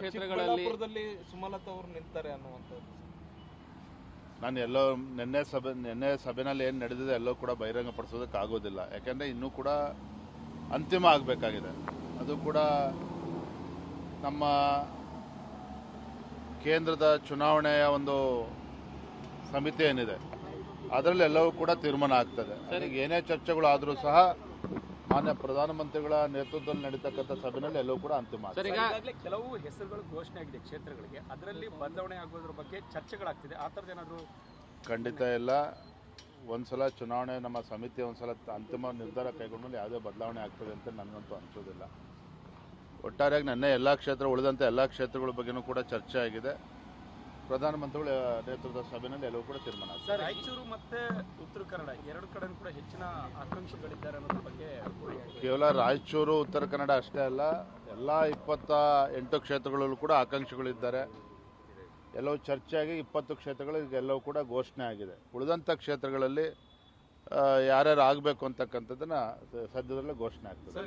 ಕ್ಷೇತ್ರಗಳಲ್ಲಿ ಸುಮಲತಾ ಅವರು ನಿಂತಾರೆ ಅನ್ನುವಂಥದ್ದು. ನಾನು ಎಲ್ಲೋ ನಿನ್ನೆ ಸಭೆನಲ್ಲಿ ಏನು ನಡೆದಿದೆ ಎಲ್ಲೋ ಕೂಡ ಬಹಿರಂಗಪಡಿಸೋದಕ್ಕೆ ಆಗೋದಿಲ್ಲ. ಯಾಕೆಂದರೆ ಇನ್ನೂ ಕೂಡ ಅಂತಿಮ ಆಗಬೇಕಾಗಿದೆ. ಅದು ಕೂಡ ನಮ್ಮ ಕೇಂದ್ರದ ಚುನಾವಣೆಯ ಒಂದು ಸಮಿತಿ ಏನಿದೆ ಅದರಲ್ಲಿ ಎಲ್ಲವೂ ಕೂಡ ತೀರ್ಮಾನ ಆಗ್ತದೆ. ಅದಕ್ಕೆ ಏನೇ ಚರ್ಚೆಗಳು ಆದರೂ ಸಹ ಮಾನ್ಯ ಪ್ರಧಾನಮಂತ್ರಿಗಳ ನೇತೃತ್ವದಲ್ಲಿ ನಡೀತಕ್ಕಂಥ ಸಭೆಯಲ್ಲಿ ಎಲ್ಲವೂ ಕೂಡ ಅಂತಿಮ ಆಗ್ತದೆ. ಈಗಾಗಲೇ ಕೆಲವು ಹೆಸರುಗಳು ಘೋಷಣೆ ಆಗಿದೆ ಕ್ಷೇತ್ರಗಳಿಗೆ, ಅದರಲ್ಲಿ ಬದಲಾವಣೆ ಆಗೋದ್ರ ಬಗ್ಗೆ ಚರ್ಚೆಗಳಾಗ್ತಿದೆ. ಆ ಥರದ್ದು ಏನಾದರೂ? ಖಂಡಿತ ಇಲ್ಲ. ಒಂದ್ಸಲ ಚುನಾವಣೆ ನಮ್ಮ ಸಮಿತಿ ಒಂದ್ಸಲ ಅಂತಿಮ ನಿರ್ಧಾರ ಕೈಗೊಂಡ್ಮೇಲೆ ಯಾವುದೇ ಬದಲಾವಣೆ ಆಗ್ತದೆ ಅಂತ ನನಗಂತೂ ಅನಿಸೋದಿಲ್ಲ. ಒಟ್ಟಾರೆಯಾಗಿ ನನ್ನ ಎಲ್ಲ ಕ್ಷೇತ್ರ ಉಳಿದಂಥ ಎಲ್ಲ ಕ್ಷೇತ್ರಗಳ ಬಗ್ಗೆನೂ ಕೂಡ ಚರ್ಚೆ ಆಗಿದೆ. ಪ್ರಧಾನಮಂತ್ರಿಗಳ ನೇತೃತ್ವದ ಸಭೆಯಲ್ಲಿ ಎಲ್ಲವೂ ಕೂಡ ತೀರ್ಮಾನ ಆಗಿದೆ. ಸರ್, ರಾಯಚೂರು ಮತ್ತೆ ಉತ್ತರ ಕನ್ನಡ ಎರಡು ಕಡೆ ಕೂಡ ಹೆಚ್ಚಿನ ಆಕಾಂಕ್ಷಿಗಳಿದ್ದಾರೆ ಅನ್ನೋದ್ರ ಬಗ್ಗೆ ಕೇವಲ ರಾಯಚೂರು ಉತ್ತರ ಕನ್ನಡ ಅಷ್ಟೇ ಅಲ್ಲ, ಎಲ್ಲ 28 ಕ್ಷೇತ್ರಗಳಲ್ಲೂ ಕೂಡ ಆಕಾಂಕ್ಷಿಗಳಿದ್ದಾರೆ. ಎಲ್ಲವೂ ಚರ್ಚೆಯಾಗಿ 20 ಕ್ಷೇತ್ರಗಳಿಗೆ ಎಲ್ಲವೂ ಕೂಡ ಘೋಷಣೆ ಆಗಿದೆ. ಉಳಿದಂಥ ಕ್ಷೇತ್ರಗಳಲ್ಲಿ ಯಾರ್ಯಾರು ಆಗಬೇಕು ಅಂತಕ್ಕಂಥದ್ದನ್ನು ಸದ್ಯದಲ್ಲೇ ಘೋಷಣೆ ಆಗ್ತದೆ.